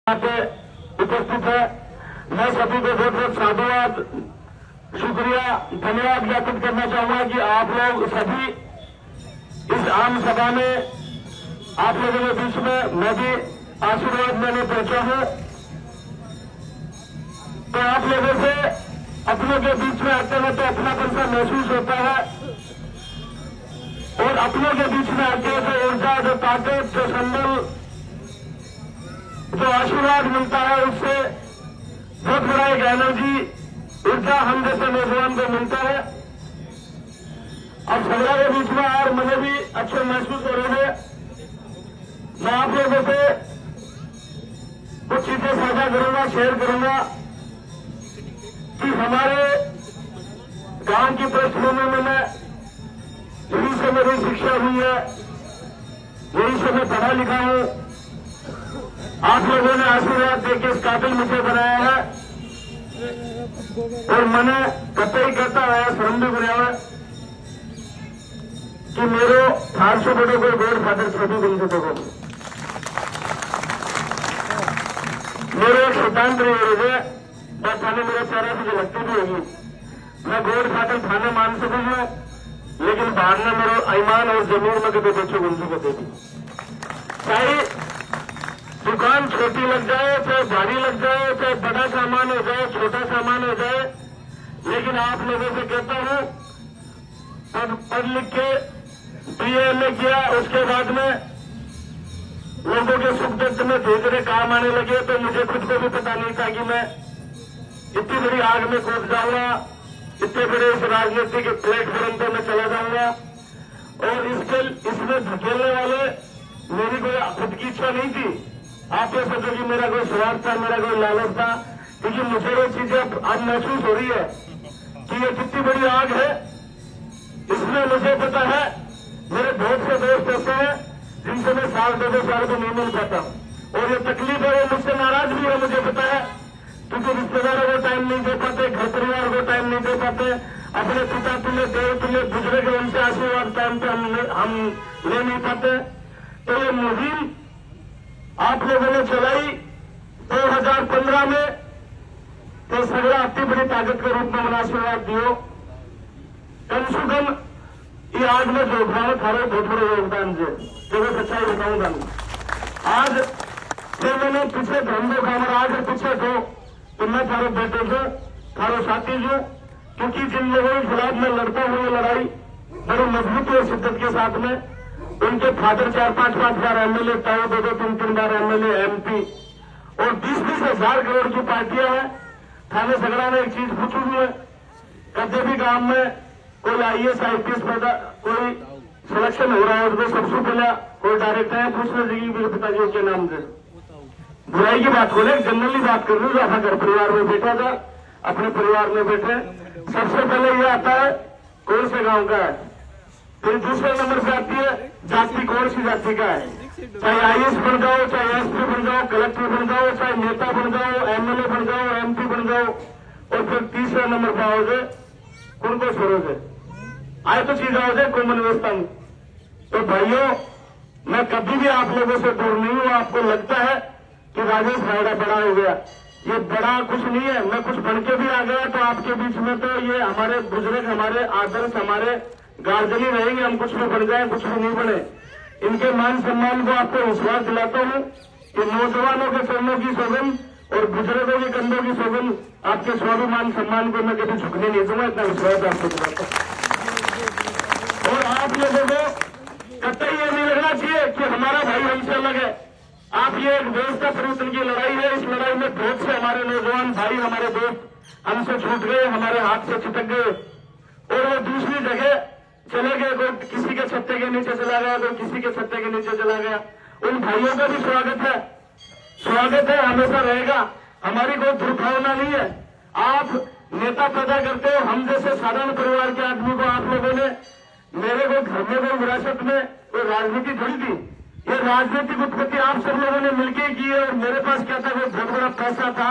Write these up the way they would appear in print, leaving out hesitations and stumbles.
उपस्थित है। मैं सभी को बहुत बहुत साधुवाद, शुक्रिया, धन्यवाद ज्ञापित करना चाहूंगा कि आप लोग सभी इस आम सभा में आप लोगों के बीच में मैं भी आशीर्वाद लेने पहुंचा हूं। तो आप लोगों से अपनों के बीच में आते हैं तो अपनापन सा महसूस होता है और अपनों के बीच में आके जो ऊर्जा, जो ताकत, जो संबल, जो आशीर्वाद मिलता है उससे बहुत बड़ा एक एनर्जी, ऊर्जा हम जैसे नौजवान को मिलता है। अब सभा के बीच में और मुझे भी अच्छे महसूस हो रहे हैं। मैं आप लोगों से कुछ चीजें साझा करूंगा, शेयर करूंगा कि हमारे गांव की पृष्ठभूमि में मैं यहीं से मेरी शिक्षा हुई है, यहीं से मैं पढ़ा लिखा हूं। आप लोगों ने आशीर्वाद देकर इस काबिल मुझे बनाया है और मैंने कतई करता है शर्म भी बनाया है कि मेरे 400 बड़े कोई गॉड फादर सभी बन सकते हो। मेरे एक सिद्धांत रही है, बस थाने मेरा चेहरा से झलकती भी होगी। मैं गॉड फादर थाने मान सकूंगा, लेकिन बाहर में मेरा ईमान और जमीन में कभी बच्चों बन सकते थे। चाहे दुकान छोटी लग जाए, चाहे भारी लग जाए, चाहे बड़ा सामान हो जाए, छोटा सामान हो जाए, लेकिन आप लोगों से कहता हूं, पढ़ लिख के BA किया, उसके बाद में लोगों के सुख दुख में धीरे धीरे काम आने लगे तो मुझे खुद को भी पता नहीं था कि मैं इतनी बड़ी आग में कूद जाऊंगा, इतने बड़े इस राजनीतिक प्लेटफॉर्म पर मैं चला जाऊंगा। और इसमें धकेलने वाले मेरी कोई खुद की इच्छा नहीं थी। आप ये सोचो कि मेरा कोई स्वार्थ था, मेरा कोई लालच था, क्योंकि मुझे ये चीजें अब महसूस हो रही है कि ये कितनी बड़ी आग है। इसमें मुझे पता है मेरे बहुत से दोस्त ऐसे हैं जिनसे मैं साल 2 साल को नहीं मिल पाता और ये तकलीफ है, वो मुझसे नाराज भी है, मुझे पता है, क्योंकि रिश्तेदारों को टाइम नहीं दे पाते, घर परिवार को टाइम नहीं दे पाते, अपने पिता तुल्य, देव तुल्य बुजुर्ग के उनसे आशीर्वाद टाइम पे हम ले नहीं पाते। तो ये मुहिम आप लोगों ने चलाई 2015 में, तो सगड़ा इतनी बड़ी ताकत के रूप में मैंने आशीर्वाद दियो। कम से कम ये आज में जो उठाओ थारे बहुत बड़े योगदान से जो मैं सच्चाई बताऊंगा। आज फिर मैंने पीछे धर्म को काम आज पीछे तो मैं थारे बेटे जो थारो साथी जो, क्योंकि जिन लोगों के खिलाफ मैं लड़ता हूँ ये लड़ाई बड़ी मजबूती और शिद्दत के साथ में, उनके फादर 4-5 बार MLA, 2-3 बार MLA, MP और 20-20 हजार करोड़ की पार्टियां हैं। थाने सगड़ा में एक चीज पूछू है, कभी भी गांव में कोई IAS IPS पैदा कोई सिलेक्शन हो रहा है उसको सबसे पहले कोई डायरेक्ट है पूछने देगी मेरे पिताजी के नाम से। बुराई की बात बोले, जनरली बात कर रही हूँ, अपना घर परिवार में बैठा था, अपने परिवार में बैठे, सबसे पहले ये आता है कौन से गांव का है, फिर दूसरे नंबर पे आती है जाति कौन सी जाति का है, चाहे IAS बन जाओ, चाहे SP बन जाओ, कलेक्टर बन जाओ, चाहे नेता बन जाओ, MLA बन जाओ, MP बन जाओ, और फिर तीसरा नंबर पे आओगे कौन को छोड़ोगे, आए तो चीज आओगे कॉमन व्यवस्था में। तो भाइयों, मैं कभी भी आप लोगों से दूर नहीं हूं। आपको लगता है कि राजेश भाईड़ा बड़ा हो गया, ये बड़ा कुछ नहीं है, मैं कुछ बन के भी आ गया तो आपके बीच में तो ये हमारे बुजुर्ग, हमारे आदर्श, हमारे गार्जियन ही रहेंगे। हम कुछ भी बन जाए, कुछ भी नहीं बने। इनके मान सम्मान को आपको विश्वास दिलाता हूं कि नौजवानों के चरणों की सौगंध और बुजुर्गों के कंधों की सौगंध, आपके स्वाभिमान सम्मान को मैं कभी झुकने नहीं दूंगा, इतना विश्वास आपको दिलाता हूं। और आप लोगों को कतई ये नहीं लगना चाहिए कि हमारा भाई हमसे अलग है। आप ये एक व्यवस्था परिवर्तन की लड़ाई है, इस लड़ाई में बहुत से हमारे नौजवान भाई, हमारे दोस्त हमसे छूट गए, हमारे हाथ से छिटक गए और वो दूसरी जगह चले गए। कोई किसी के छत्ते के नीचे चला गया, कोई किसी के छत्ते के नीचे चला गया। उन भाइयों का भी स्वागत है, स्वागत है, हमेशा रहेगा। हमारी कोई दुर्भावना नहीं है। आप नेता पैदा करते हो, हम जैसे साधारण परिवार के आदमी को आप लोगों ने, मेरे को घर में कोई विरासत में कोई राजनीति थोड़ी थी, ये राजनीतिक उत्पत्ति आप सब लोगों ने मिलकर की है। और मेरे पास क्या था, कोई बहुत बड़ा पैसा था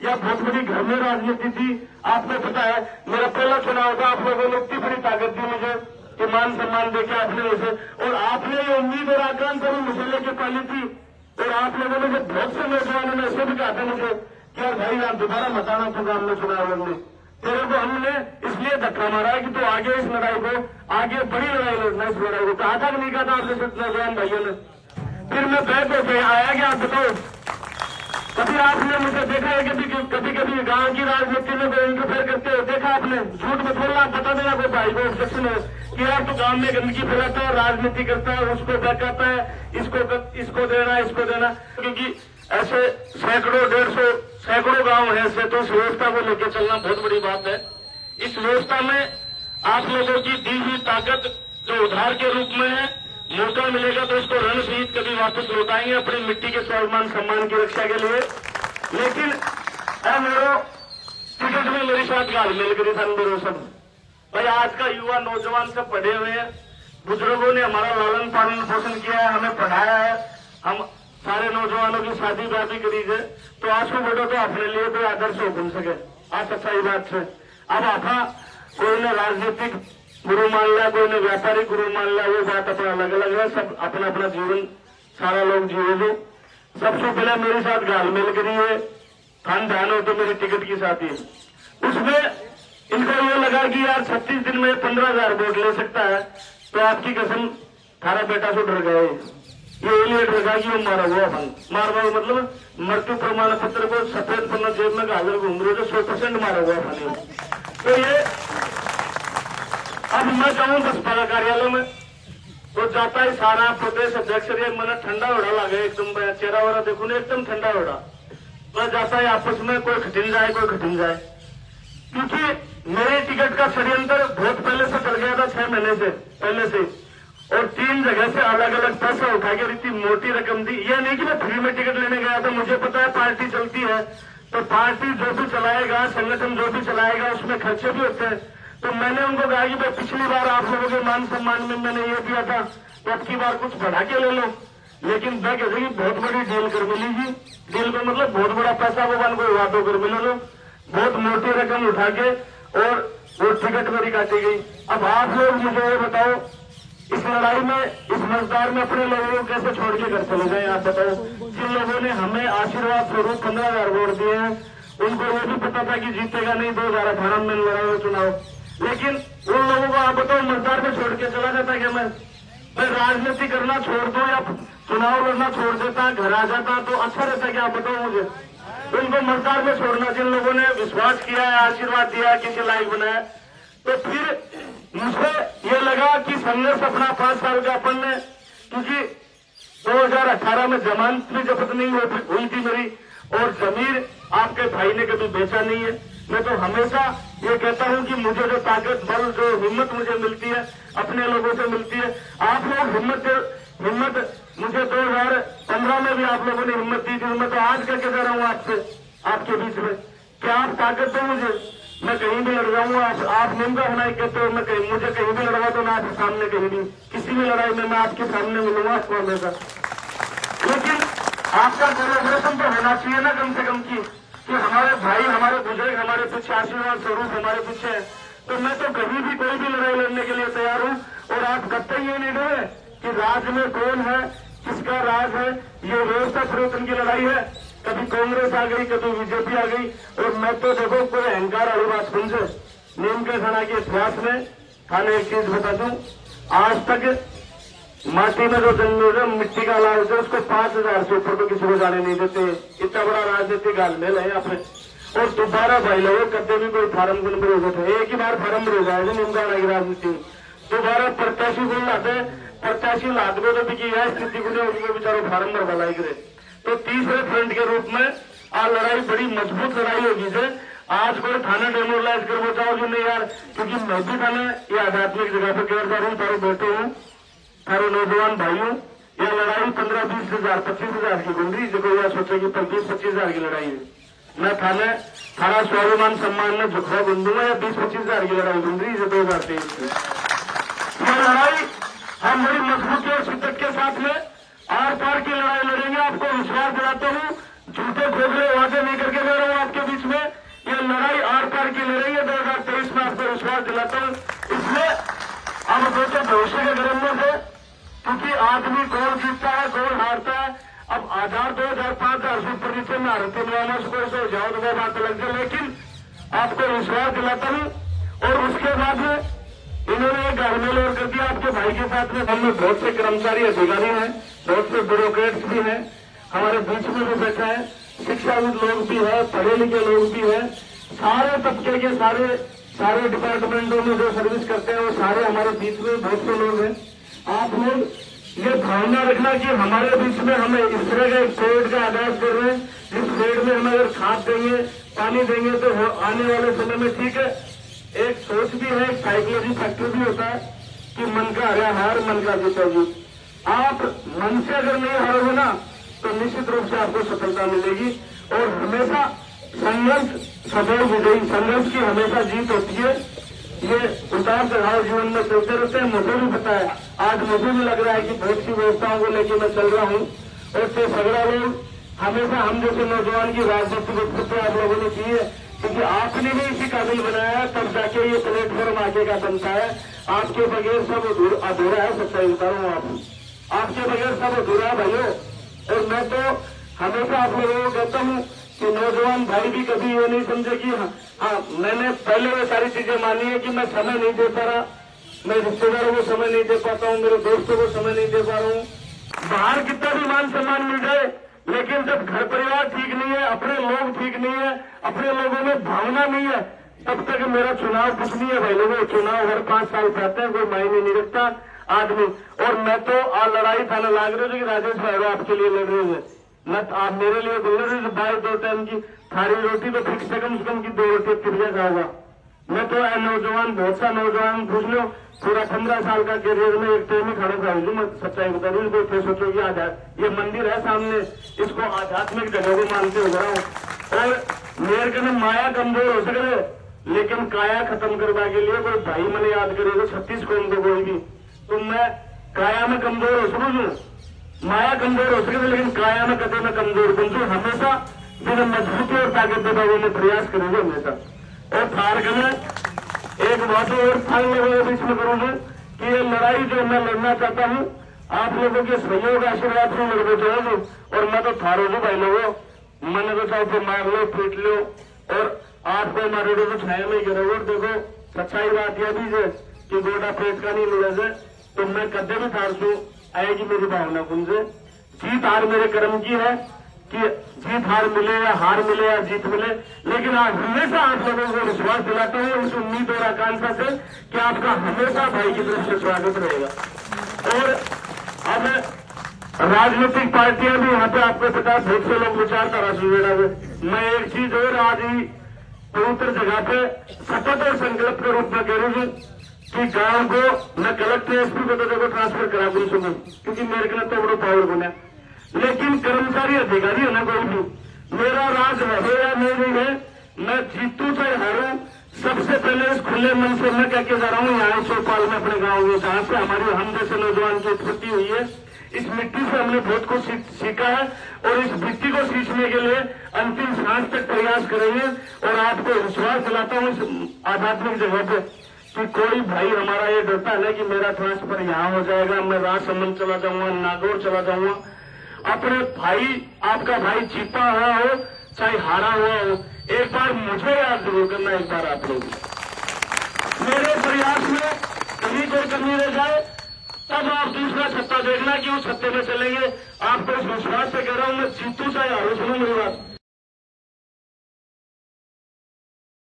या बहुत बड़ी घर में राजनीति थी, आपको पता है। मेरा पहला चुनाव था, आप लोगों ने इतनी बड़ी ताकत दी मुझे कि मान सम्मान देके आपने उसे, और आपने ये उम्मीद और आकांक्षा भी मुझे लेके पाली थी। और आप लोगों ने जो बहुत से नौजवानों ने ऐसे भी कहा था मुझे कि यार भाई आप दोबारा मत आना तो गांव में चुनाव लड़ने, तेरे को हमने इसलिए धक्का मारा है कि तू आगे इस लड़ाई को, आगे बड़ी लड़ाई लड़ना, इस लड़ाई को कहा था कि नहीं कहा था आपने सिर्फ नौजवान भाइयों ने। फिर मैं बैक होते आया कि आप बताओ, कभी आपने मुझे देखा है कभी कभी गांव की राजनीति में कोई इंटरफेयर करते हो देखा आपने? झूठ में बोलना, बता देना कोई भाई को ऑब्जेक्शन है कि यार तो गांव में गंदगी फैलाता है, राजनीति करता है, उसको बहकाता है, इसको देना, क्योंकि ऐसे सैकड़ों 150 सैकड़ों गांव है ऐसे, तो इस व्यवस्था को लेकर चलना बहुत बड़ी बात है। इस व्यवस्था में आप लोगों की दी हुई ताकत जो उधार के रूप में है, मौका मिलेगा तो इसको रण सहित कभी वापस लौटाएंगे अपनी मिट्टी के स्वाभिमान सम्मान की रक्षा के लिए। लेकिन मेरे टिकट में मेरी साथ गाल मिल गई था मेरे सब भाई। आज का युवा नौजवान सब पढ़े हुए हैं, बुजुर्गों ने हमारा लालन पालन पोषण किया है, हमें पढ़ाया है, हम सारे नौजवानों की शादी ब्याह भी करी है, तो आज को बेटो तो अपने लिए कोई आदर्श हो बन सके। आज सच्चाई बात है। अब आपा कोई ने राजनीतिक गुरु मान लिया, कोई ने व्यापारिक गुरु मान लिया, वो बात अपना अलग अलग है। सब अपना अपना जीवन सारा लोग जिए। सबसे पहले मेरे साथ घालमेल करी है, खान ध्यान हो तो मेरी टिकट की साथी, उसमें इनको ये लगा कि यार 36 दिन में 15,000 वोट ले सकता है, तो आपकी कसम थारा बेटा से डर गए। ये लिए डर कि वो मारा हुआ मारवा मतलब मृत्यु प्रमाण पत्र को सफेद पन्ना जेब में हाजिर घूम रहे, जो 100% मारा हुआ था। तो ये अब मैं जाऊं बसपा का कार्यालय में तो जाता ही सारा प्रदेश अध्यक्ष मैंने ठंडा उड़ा लगे, एकदम चेहरा वरा देखो ना एकदम ठंडा उड़ा। मैं जाता है आपस में कोई खटिन जाए, क्योंकि मेरे टिकट का षड्यंत्र बहुत पहले से चल गया था, 6 महीने से पहले से, और 3 जगह से अलग अलग पैसा उठा के इतनी मोटी रकम दी। यह नहीं कि मैं फ्री में टिकट लेने गया था, मुझे पता है पार्टी चलती है तो पार्टी जो भी चलाएगा, संगठन जो भी चलाएगा उसमें खर्चे भी होते हैं। तो मैंने उनको कहा कि भाई पिछली बार आप लोगों के मान सम्मान में मैंने ये दिया था, तो अब की बार कुछ बढ़ा के ले लो। लेकिन मैं कहते कि बहुत बड़ी डील कर मिलेगी, डील का मतलब बहुत बड़ा पैसा वो बन को वादों कर मिले लो, बहुत मोटी रकम उठा के और वो टिकट मेरी काटी गई। अब आप लोग मुझे ये बताओ, इस लड़ाई में, इस मजदार में अपने लोगों को कैसे छोड़ के घर चले गए? आप बताओ। जिन लोगों ने हमें आशीर्वाद स्वरूप 15,000 वोट दिए हैं, उनको ये भी पता था कि जीतेगा नहीं 2018 में लड़ाई चुनाव, लेकिन उन लोगों को आप बताओ मजदार में छोड़ के चला जाता क्या? मैं राजनीति करना छोड़ दूं या चुनाव लड़ना छोड़ देता, घर आ जाता तो अच्छा रहता क्या? आप बताओ मुझे। उनको मजदार में छोड़ना, जिन लोगों ने विश्वास किया है, आशीर्वाद दिया, किसी लायक बनाया, तो फिर मुझे ये लगा कि संघर्ष अपना 5 साल का अपन ने, क्योंकि 2018 में जमानत भी जब्त नहीं हुई थी मेरी, और जमीर आपके भाई ने कभी बेचा नहीं है। मैं तो हमेशा ये कहता हूं कि मुझे जो ताकत, बल, जो हिम्मत मुझे मिलती है अपने लोगों से मिलती है। आप लोग हिम्मत मुझे 2015 में भी आप लोगों ने हिम्मत दी थी, मैं तो आज करके दे रहा हूं आपसे, आपके बीच में। क्या आप ताकत दो मुझे, मैं कहीं भी लड़ जाऊंगा। आप निंदा होना ही कहते हो, मैं मुझे कहीं भी लड़वा दो ना, आपके सामने कहीं भी, किसी भी लड़ाई में मैं आपके सामने मिलूंगा आपको हमेशा। लेकिन आपका कोलैबोरेशन तो होना चाहिए ना कम से कम की, कि हमारे भाई, हमारे बुजुर्ग हमारे पीछे आशीर्वाद स्वरूप हमारे पीछे है, तो मैं तो कहीं भी कोई भी लड़ाई लड़ने के लिए तैयार हूं। और आप कतई ये नहीं डरे कि राज में कौन है, किसका राज है, ये व्यवस्था परिवर्तन की लड़ाई है। कभी कांग्रेस आ गई, कभी बीजेपी आ गई, और मैं तो देखो कोई अहंकार वाली बात सुन से नीम के थाना के इतिहास में थाने एक चीज बता दूं, आज तक माटी में जो जन्म मिट्टी का लाल है उसको 5,000 से ऊपर तो किसी को जाने नहीं देते। इतना बड़ा राजनीतिक गालमेल है यहाँ पे। और दोबारा भाई लोगों कभी भी कोई फार्म नंबर हो गए, एक ही बार फार्म भर जाएगा निमगाना की राजनीति। दोबारा प्रत्याशी को लाते, प्रत्याशी लाद को तो बिकी है स्थिति को नहीं होगी, बेचारो फार्म भर भलाई करे। तो तीसरे फ्रंट के रूप में आ लड़ाई बड़ी मजबूत लड़ाई होगी से। आज कोई थाना डेमोरलाइज कर बचाओगे नहीं यार, क्योंकि मैं भी थाना ये आध्यात्मिक जगह पर केयर कर रहा हूँ, तारो बैठे हूँ, थारो नौजवान भाइयों, यह लड़ाई 15-20 हजार 25 हजार की गुंडी, देखो यह सोचे कि 20-25 हजार की लड़ाई है। मैं थाने थारा स्वाभिमान सम्मान में झुकवा गुंदूंगा या 20-25 हजार की लड़ाई गुंडी जो 2023 की। यह लड़ाई हम बड़ी मजबूती और शिद्दत के साथ में आर पार की लड़ाई लड़ेंगे। आपको विश्वास दिलाता हूँ, झूठे खोखले वादे नहीं करके ले रहा हूँ आपके बीच में, यह लड़ाई आर पार की लड़ेंगे 2023 में, आपको विश्वास दिलाता हूँ। इसलिए अब सोचो भविष्य के गरम में से, क्योंकि आदमी कौन जीतता है कौन हारता है, अब 1000, 2000, 5000 से ऊपर नीचे में हारते में कोई से हो जाओ तो वो बात अलग है, लेकिन आपको विश्वास दिलाता हूँ। और उसके बाद में इन्होंने एक घायल और कर दिया आपके भाई के साथ में। हम में बहुत से कर्मचारी अधिकारी हैं, बहुत से ब्यूरोक्रेट्स भी हैं, हमारे बीच में भी बैठा है, शिक्षाविद लोग भी है, पढ़े लिखे लोग भी है, सारे तबके के सारे डिपार्टमेंटों में जो सर्विस करते हैं वो सारे हमारे बीच में बहुत से लोग हैं। आप लोग ये भावना रखना कि हमारे बीच में हम इस तरह का एक पेड़ का आगाज कर रहे हैं, जिस पेड़ में हम अगर खाद देंगे, पानी देंगे तो आने वाले समय में ठीक है। एक सोच भी है, एक साइकोलॉजी फैक्टर भी होता है कि मन का हरा हार, मन का जीता जीत। आप मन से अगर नहीं हारोगे ना तो निश्चित रूप से आपको सफलता मिलेगी। और हमेशा संघर्ष सदैव विजयी, संघर्ष की हमेशा जीत होती है। ये उतार चढ़ाव जीवन में चलते रहते हैं, मुझे भी पता है। आज मुझे भी लग रहा है कि बहुत सी व्यवस्थाओं को लेकर मैं चल रहा हूँ और से सगड़ा लोग हमेशा हम जैसे नौजवान की राजनीतिक व्यक्तित्व आप लोगों ने की है, क्योंकि आपने भी इसी काबिल बनाया, तब जाके ये प्लेटफॉर्म आगे का बनता है। आपके बगैर सब अधूरा है, सच्चाई बता रहा हूँ आपके बगैर सब अधूरा है भाइयों। और मैं तो हमेशा आप लोगों को कहता हूँ कि नौजवान भाई भी कभी ये नहीं समझे कि हाँ मैंने पहले वो सारी चीजें मानी है कि मैं समय नहीं दे पा रहा, मैं रिश्तेदारों को समय नहीं दे पाता हूँ, मेरे दोस्तों को समय नहीं दे पा रहा हूँ। बाहर कितना भी मान सम्मान मिल जाए, लेकिन जब घर परिवार ठीक नहीं है, अपने लोग ठीक नहीं है, अपने लोगों में भावना नहीं है, तब तक मेरा चुनाव कुछ नहीं है भाई लोगों। चुनाव हर 5 साल पे आते हैं, कोई मायने नहीं रखता आदमी। और मैं तो लड़ाई थाना लाग रही हूँ कि राजेश भाई आपके लिए लड़ रहे हैं, मैं आप मेरे लिए बोल रहे थे भाई 2 टाइम की थारी रोटी तो फिक्स से कम की 2 रोटी पिरिया खाऊंगा। मैं तो नौजवान, बहुत सा नौजवान पूछ लो, पूरा 15 साल का करियर में एक टाइम ही खाना खा लू। मैं सच्चाई बता रही हूँ, फिर सोचो कि ये मंदिर है सामने, इसको आध्यात्मिक जगह को मानते हो रहा हूँ। और मेरे कहने माया कमजोर हो सके, लेकिन काया खत्म करवा के लिए कोई भाई मैंने याद करेगा 36 कौन को कोई भी, तो मैं काया में कमजोर हो सकूँ, माया कमजोर हो सके, लेकिन काया में कदे में कमजोर बन हमेशा बिना मजबूती और ताकत दबाने में प्रयास करेंगे हमेशा। और थार करना एक बात और थाल लोगों के बीच में करूंगा कि ये लड़ाई जो मैं लड़ना चाहता हूँ, आप लोगों के सहयोग आशीर्वाद से लड़के जाओगे। और मैं तो थारो हूँ भाई लोगों, मैंने तो चाहे मार लो, पीट लो, और आपको मारे तो छाया में गिरो। और देखो सच्चाई बात यह भी है कि गोटा पेट का नहीं मिला जाए, तो मैं कदे भी थार सू आएगी मेरी भावना कुंज। जीत हार मेरे कर्म की है कि जीत हार मिले या हार मिले या जीत मिले, लेकिन आज हमेशा आप लोगों को विश्वास दिलाता हूँ इस उम्मीद और आकांक्षा से कि आपका हमेशा भाई की तरफ से स्वागत रहेगा। और अब राजनीतिक पार्टियां भी यहाँ पे आपको पता है बहुत से लोग विचारधारा से जुड़ा हुए। मैं एक चीज और आज ही पवित्र जगह पे शपथ और संकल्प के रूप में कह रही हूँ कि गांव को मैं कलेक्टर एसपी को तो देखो ट्रांसफर करा दूं सुबह, क्योंकि मेरे के लिए तो बड़ो पावर बना, लेकिन कर्मचारी अधिकारी है ना कोई भी, मेरा राज रहे या नहीं है, मैं जीतू चाहे हारूं, सबसे पहले इस खुले मन से मैं कह के जा रहा हूँ यहाँ चौपाल में अपने गाँव में, जहाँ से हमारी हम जैसे नौजवान की उत्पत्ति हुई है, इस मिट्टी से हमने बहुत कुछ सीखा है और इस मिट्टी को सींचने के लिए अंतिम सांस तक प्रयास करेंगे। और आपको विश्वास दिलाता हूँ इस आध्यात्मिक जगह पे कि कोई भाई हमारा ये डरता है कि मेरा ट्रांसफर यहाँ हो जाएगा, मैं राजसमंद चला जाऊंगा, नागौर चला जाऊंगा। अपने भाई, आपका भाई जीता हुआ हो चाहे हारा हुआ हो, एक बार मुझे याद जरूर करना, एक बार आप लोग मेरे प्रयास में कहीं कोई कमी रह जाए, तब आप दूसरा छत्ता देखना कि उस छत्ते में चलेंगे। आपको इस विश्वास से कह रहा हूं, मैं जीतू चाहे हारू, सुनो मेरी बात।